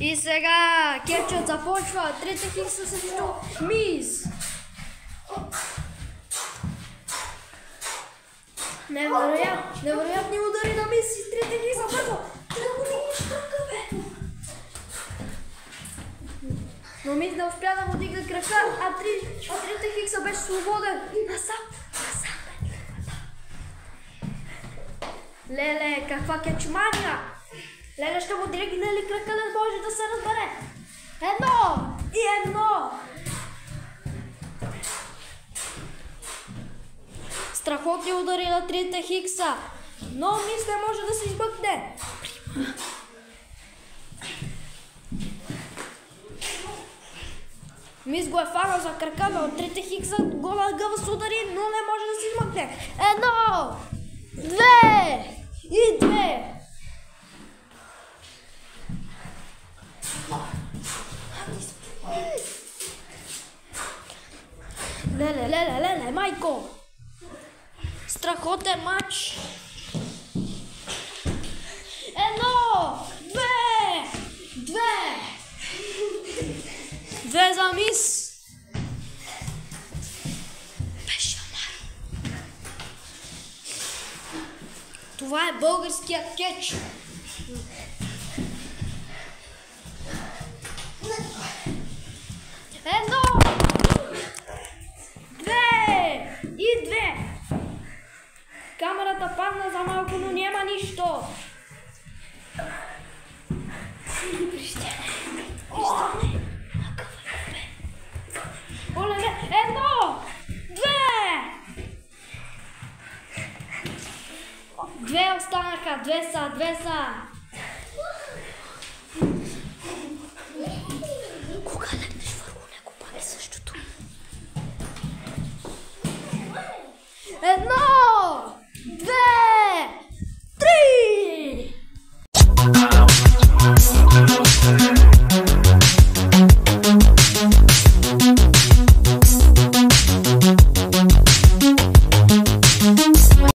И сега кетчът започва. Трета хикса срещу Мис. Невероятни удари на Мис и трета хикса бързо. Трябва да ги изтръка, бе. Но Мис не успя да му дигне крака, а трета хикса беше свободен. Насам. Леле, каква кетчмания! Леле ще му дигне ли крака, не може да се разбере. Едно! Страхотни удари на трета хикса, но Мис не може да се измъкне. Мис го е фанал за крака, но от трета хикса го нагъва с удари, но не може да се измъкне. 1, 2 и 2. Леле, майко! Страхотен матч! 1, 2 за Мис! Това е българският кетч! Едно! 2 и 2! Камерата падна за малко, но няма нищо! Оле, 1, 2! 2 останаха, 2 са! Кога летнеш върху него, пак е същото. 1!